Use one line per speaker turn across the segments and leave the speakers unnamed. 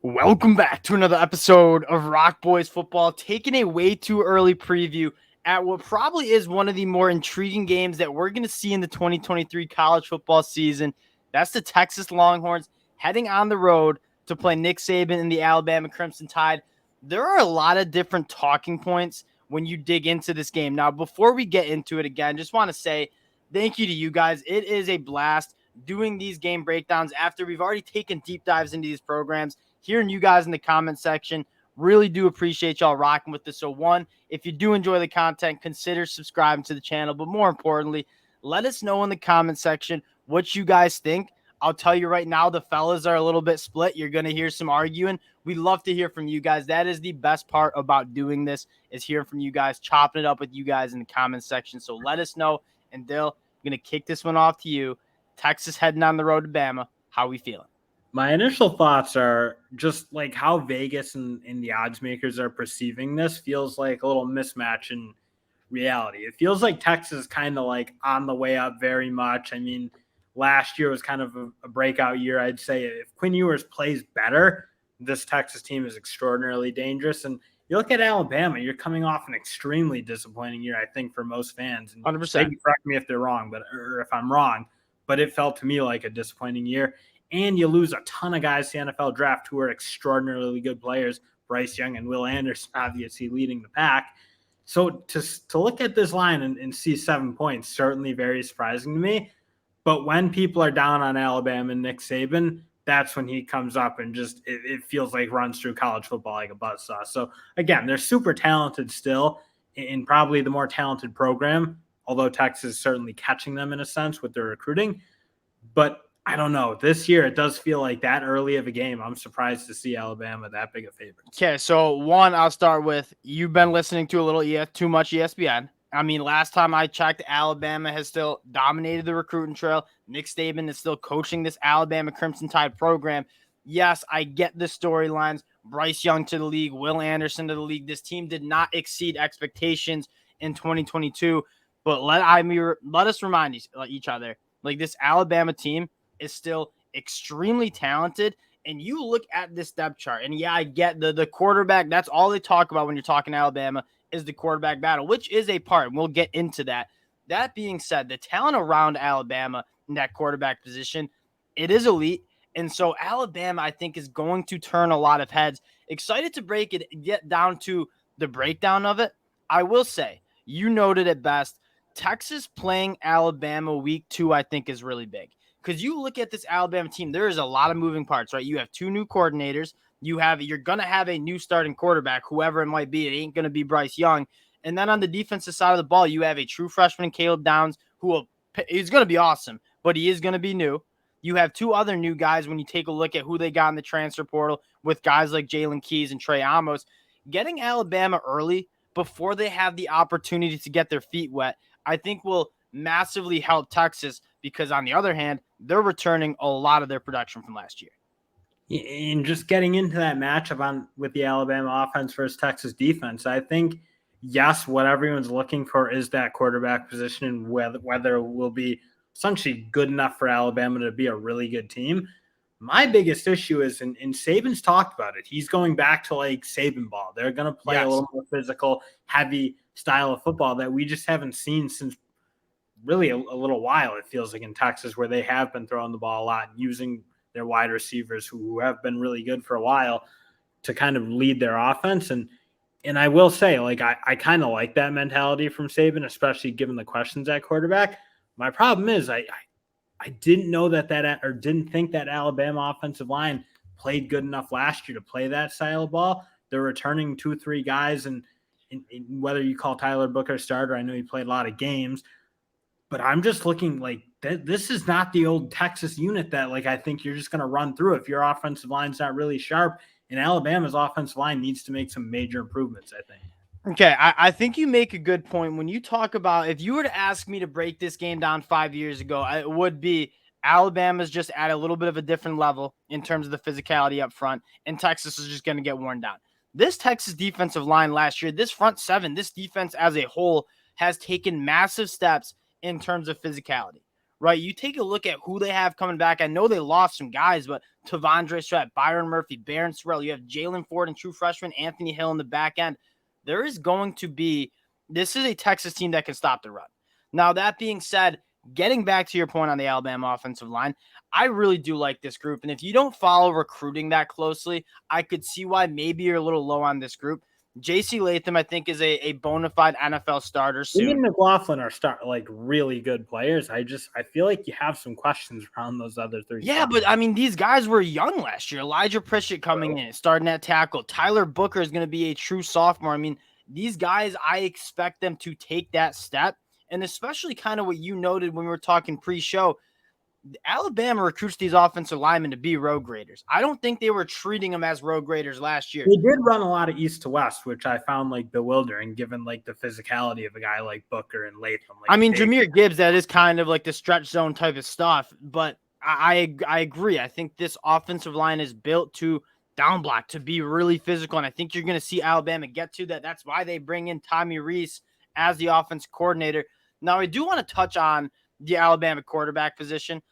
Welcome back to another episode of Rock Boys Football, taking a way too early preview at what probably is one of the more intriguing games that we're going to see in the 2023 college football season. That's the Texas Longhorns heading on the road to play Nick Saban and the Alabama Crimson Tide. There are a lot of different talking points when you dig into this game. Now, before we get into it again, just want to say thank you to you guys. It is a blast doing these game breakdowns after we've already taken deep dives into these programs. Hearing you guys in the comment section, really do appreciate y'all rocking with this. So one, if you do enjoy the content, consider subscribing to the channel. But more importantly, let us know in the comment section what you guys think. I'll tell you right now, the fellas are a little bit split. You're going to hear some arguing. We love to hear from you guys. That is the best part about doing this, is hearing from you guys, chopping it up with you guys in the comment section. So let us know. And Dill, I'm going to kick this one off to you. Texas heading on the road to Bama. How we feeling?
My initial thoughts are just like how Vegas and the odds makers are perceiving this feels like a little mismatch in reality. It feels like Texas is kind of like on the way up very much. I mean, last year was kind of a breakout year. I'd say if Quinn Ewers plays better, this Texas team is extraordinarily dangerous. And you look at Alabama, you're coming off an extremely disappointing year, I think, for most fans. And
100%.
they can correct me if they're wrong, or if I'm wrong, but it felt to me like a disappointing year. And you lose a ton of guys to the NFL draft who are extraordinarily good players. Bryce Young and Will Anderson obviously leading the pack. So to look at this line and see 7 points, certainly very surprising to me. But when people are down on Alabama and Nick Saban, that's when he comes up and just it feels like runs through college football like a buzzsaw. So again, they're super talented still, in probably the more talented program, although Texas is certainly catching them in a sense with their recruiting. But I don't know. This year, it does feel like that early of a game. I'm surprised to see Alabama that big a favorite.
Okay, so one, I'll start with, you've been listening to a little too much ESPN. I mean, last time I checked, Alabama has still dominated the recruiting trail. Nick Saban is still coaching this Alabama Crimson Tide program. Yes, I get the storylines. Bryce Young to the league, Will Anderson to the league. This team did not exceed expectations in 2022. But let us remind each other, like, this Alabama team is still extremely talented. And you look at this depth chart, and yeah, I get the quarterback. That's all they talk about when you're talking Alabama is the quarterback battle, which is a part, and we'll get into that. That being said, the talent around Alabama in that quarterback position, it is elite. And so Alabama, I think, is going to turn a lot of heads. Excited to get down to the breakdown of it. I will say, you noted it best. Texas playing Alabama week 2, I think, is really big. Because you look at this Alabama team, there is a lot of moving parts, right? You have 2 new coordinators. You're going to have a new starting quarterback, whoever it might be. It ain't going to be Bryce Young. And then on the defensive side of the ball, you have a true freshman, Caleb Downs, he's going to be awesome, but he is going to be new. You have 2 other new guys when you take a look at who they got in the transfer portal with guys like Jalen Keys and Trey Amos. Getting Alabama early before they have the opportunity to get their feet wet, I think will massively help Texas, because on the other hand, they're returning a lot of their production from last year.
And just getting into that matchup with the Alabama offense versus Texas defense, I think, yes, what everyone's looking for is that quarterback position and whether it will be essentially good enough for Alabama to be a really good team. My biggest issue is, and Saban's talked about it, he's going back to like Saban ball. They're going to play a little more physical, heavy style of football that we just haven't seen since really a little while, it feels like, in Texas, where they have been throwing the ball a lot and using their wide receivers who have been really good for a while to kind of lead their offense. And I will say, like, I kind of like that mentality from Saban, especially given the questions at quarterback. My problem is I didn't know didn't think that Alabama offensive line played good enough last year to play that style of ball. They're returning 2-3 guys, and whether you call Tyler Booker a starter, I know he played a lot of games. But I'm just looking like this is not the old Texas unit that, like, I think you're just going to run through if your offensive line's not really sharp. And Alabama's offensive line needs to make some major improvements, I think.
Okay, I think you make a good point. When you talk about, if you were to ask me to break this game down 5 years ago, it would be Alabama's just at a little bit of a different level in terms of the physicality up front, and Texas is just going to get worn down. This Texas defensive line last year, this front seven, this defense as a whole has taken massive steps in terms of physicality, right? You take a look at who they have coming back. I know they lost some guys, but Tavondre Sweat, Byron Murphy, Barron Sorrell, you have Jalen Ford and true freshman Anthony Hill in the back end. There is going to be – this is a Texas team that can stop the run. Now, that being said, getting back to your point on the Alabama offensive line, I really do like this group. And if you don't follow recruiting that closely, I could see why maybe you're a little low on this group. J.C. Latham, I think, is a bona fide NFL starter soon.
Jimmy and McLaughlin are really good players. I feel like you have some questions around those other three.
Yeah, but I mean, these guys were young last year. Elijah Pritchett coming in, starting at tackle. Tyler Booker is going to be a true sophomore. I mean, these guys, I expect them to take that step. And especially kind of what you noted when we were talking pre-show, Alabama recruits these offensive linemen to be road graders. I don't think they were treating them as road graders last year.
They did run a lot of east to west, which I found like bewildering given like the physicality of a guy like Booker and Latham. Like,
I mean, Jahmyr Gibbs, that is kind of like the stretch zone type of stuff, but I agree. I think this offensive line is built to down block, to be really physical, and I think you're going to see Alabama get to that. That's why they bring in Tommy Rees as the offense coordinator. Now, I do want to touch on the Alabama quarterback position.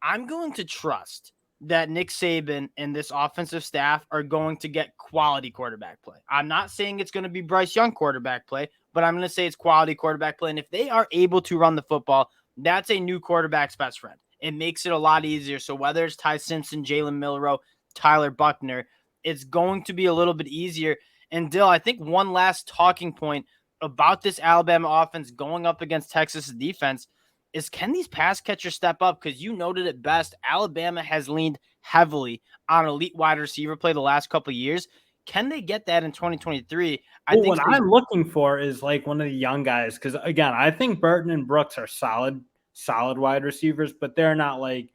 I'm going to trust that Nick Saban and this offensive staff are going to get quality quarterback play. I'm not saying it's going to be Bryce Young quarterback play, but I'm going to say it's quality quarterback play. And if they are able to run the football, that's a new quarterback's best friend. It makes it a lot easier. So whether it's Ty Simpson, Jalen Milroe, Tyler Buckner, it's going to be a little bit easier. And Dill, I think one last talking point about this Alabama offense going up against Texas defense is, can these pass catchers step up? Because you noted it best, Alabama has leaned heavily on elite wide receiver play the last couple of years. Can they get that in 2023?
What I'm looking for is like one of the young guys, because again, I think Burton and Brooks are solid wide receivers, but they're not like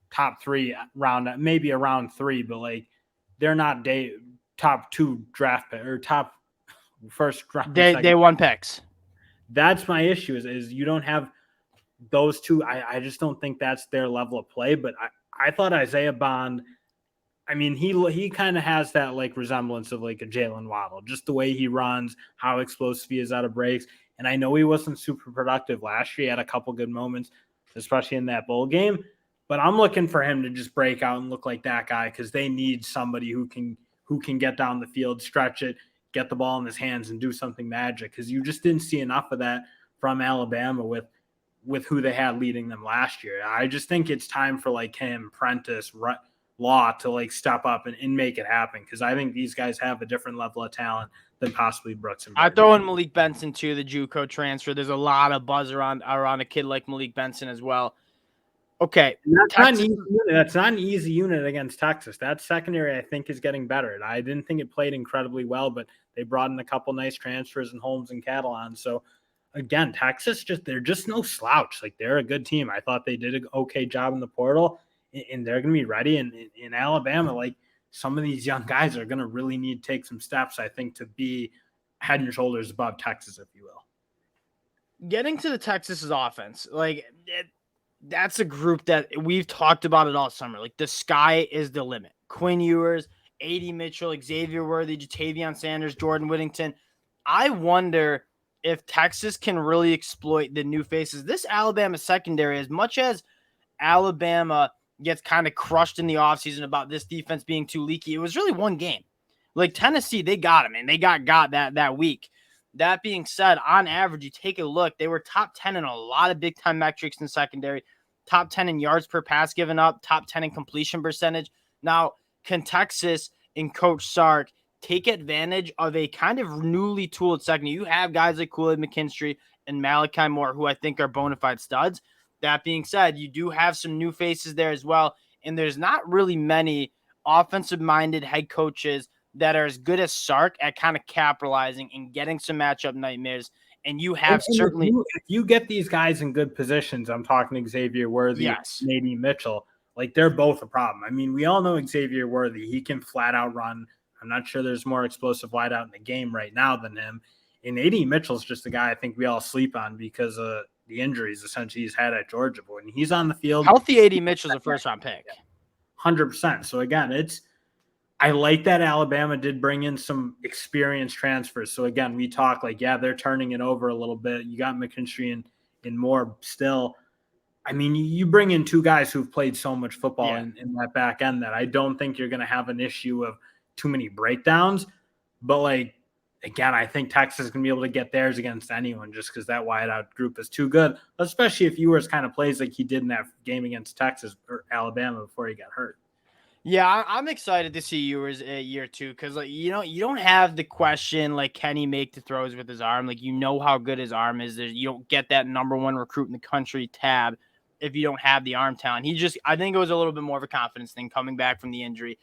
top 3 round, maybe around 3, but like they're not top 2 draft pick or top first round.
Day 1 picks.
That's my issue is you don't have those two. I just don't think that's their level of play. But I thought Isaiah Bond, I mean, he kind of has that like resemblance of like a Jalen Waddle, just the way he runs, how explosive he is out of breaks. And I know he wasn't super productive last year. He had a couple good moments, especially in that bowl game. But I'm looking for him to just break out and look like that guy, because they need somebody who can get down the field, stretch it, get the ball in his hands, and do something magic. Because you just didn't see enough of that from Alabama with who they had leading them last year. I just think it's time for like him, Prentice, Law to like step up and make it happen, because I think these guys have a different level of talent than possibly Brooks and Burton.
I throw in Malik Benson too, the JUCO transfer. There's a lot of buzz around a kid like Malik Benson as well. Okay,
that's not an easy unit against Texas. That secondary, I think, is getting better. I didn't think it played incredibly well, but they brought in a couple nice transfers in Holmes and Catalan. So again, Texas, they're just no slouch. Like, they're a good team. I thought they did an okay job in the portal, and they're going to be ready. And in Alabama, like, some of these young guys are going to really need to take some steps, I think, to be head and shoulders above Texas, if you will.
Getting to the Texas's offense, like, that's a group that we've talked about it all summer. Like, the sky is the limit. Quinn Ewers, A.D. Mitchell, Xavier Worthy, Jatavion Sanders, Jordan Whittington. I wonder if Texas can really exploit the new faces. This Alabama secondary, as much as Alabama gets kind of crushed in the offseason about this defense being too leaky, it was really one game. Like, Tennessee, they got him, and they got that week. That being said, on average, you take a look, they were top 10 in a lot of big-time metrics in the secondary, top 10 in yards per pass given up, top 10 in completion percentage. Now, can Texas and Coach Sark take advantage of a kind of newly tooled secondary? You have guys like Kool-Aid McKinstry and Malachi Moore, who I think are bona fide studs. That being said, you do have some new faces there as well, and there's not really many offensive-minded head coaches that are as good as Sark at kind of capitalizing and getting some matchup nightmares. And you have certainly,
if you get these guys in good positions, I'm talking Xavier Worthy,
yes,
A.D. Mitchell, like, they're both a problem. I mean, we all know Xavier Worthy, he can flat out run. I'm not sure there's more explosive wideout in the game right now than him. And A.D. Mitchell's just a guy I think we all sleep on because of the injuries essentially he's had at Georgia. But when he's on the field,
healthy A.D. Mitchell's a first-round pick.
100%. So again, I like that Alabama did bring in some experienced transfers. So again, we talk like, yeah, they're turning it over a little bit. You got McKinstry and more still. I mean, you bring in two guys who've played so much football
Yeah.
in that back end that I don't think you're going to have an issue of too many breakdowns. But like, again, I think Texas is going to be able to get theirs against anyone just because that wideout group is too good, especially if Ewers kind of plays like he did in that game against Texas or Alabama before he got hurt.
Yeah, I'm excited to see Ewers year two because, like, you don't have the question, like, can he make the throws with his arm? Like, you know how good his arm is. You don't get that number one recruit in the country tab if you don't have the arm talent. I think it was a little bit more of a confidence thing coming back from the injury.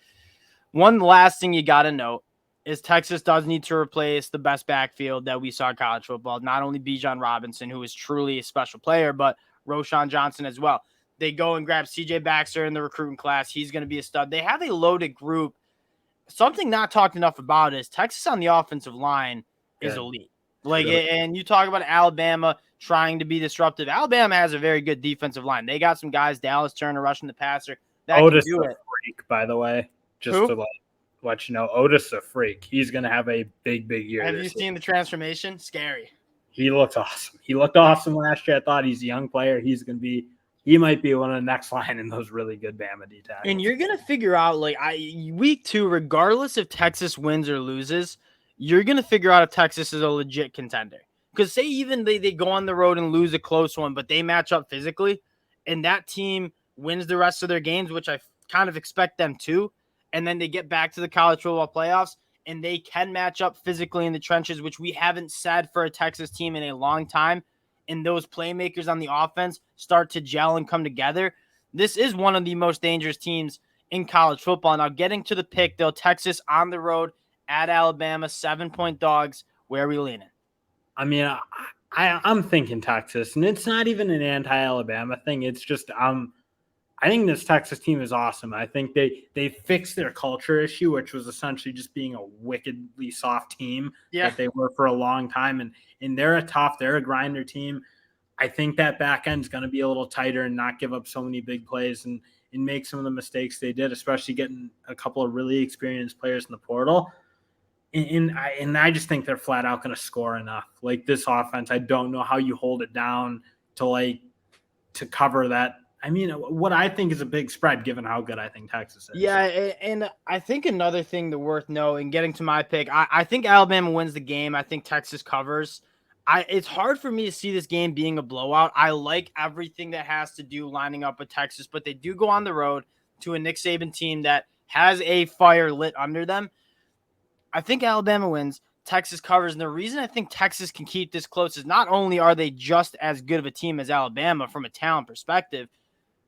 One last thing you got to note is Texas does need to replace the best backfield that we saw in college football. Not only Bijan Robinson, who is truly a special player, but Roshan Johnson as well. They go and grab CJ Baxter in the recruiting class. He's going to be a stud. They have a loaded group. Something not talked enough about is Texas on the offensive line is elite. Like, and you talk about Alabama trying to be disruptive. Alabama has a very good defensive line. They got some guys, Dallas Turner rushing the passer, that
Otis
can do it.
Freak, by the way, just
Who?
to let you know, Otis a freak. He's going to have a big year.
Have you seen the transformation? Scary.
He looks awesome. He looked awesome last year. I thought he's a young player. He might be one of the next line in those really good Bama D tackles.
And you're gonna figure out, like, week 2, regardless if Texas wins or loses, you're gonna figure out if Texas is a legit contender. Because say even they go on the road and lose a close one, but they match up physically, and that team wins the rest of their games, which I kind of expect them to, and then they get back to the college football playoffs, and they can match up physically in the trenches, which we haven't said for a Texas team in a long time, and those playmakers on the offense start to gel and come together, this is one of the most dangerous teams in college football. Now, getting to the pick, though, Texas on the road at Alabama, 7-point dogs. Where are we leaning?
I mean, I'm thinking Texas, and it's not even an anti-Alabama thing. It's just I think this Texas team is awesome. I think they fixed their culture issue, which was essentially just being a wickedly soft team that they were for a long time. And they're a grinder team. I think that back end is going to be a little tighter and not give up so many big plays and make some of the mistakes they did, especially getting a couple of really experienced players in the portal. And I just think they're flat out going to score enough. Like, this offense, I don't know how you hold it down to cover that. I mean, what I think is a big spread given how good I think Texas is.
Yeah, and I think another thing that worth knowing, getting to my pick, I think Alabama wins the game. I think Texas covers. It's hard for me to see this game being a blowout. I like everything that has to do lining up with Texas, but they do go on the road to a Nick Saban team that has a fire lit under them. I think Alabama wins. Texas covers. And the reason I think Texas can keep this close is not only are they just as good of a team as Alabama from a talent perspective,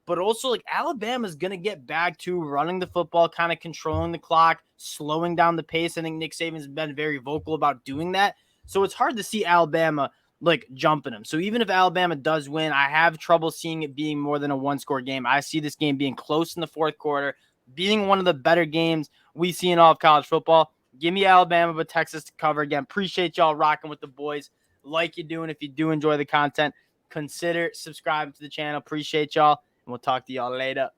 but also, like, Alabama's going to get back to running the football, kind of controlling the clock, slowing down the pace. I think Nick Saban's been very vocal about doing that. So it's hard to see Alabama, like, jumping them. So even if Alabama does win, I have trouble seeing it being more than a one-score game. I see this game being close in the fourth quarter, being one of the better games we see in all of college football. Give me Alabama, but Texas to cover. Again, appreciate y'all rocking with the boys like you're doing. If you do enjoy the content, consider subscribing to the channel. Appreciate y'all. And we'll talk to y'all later.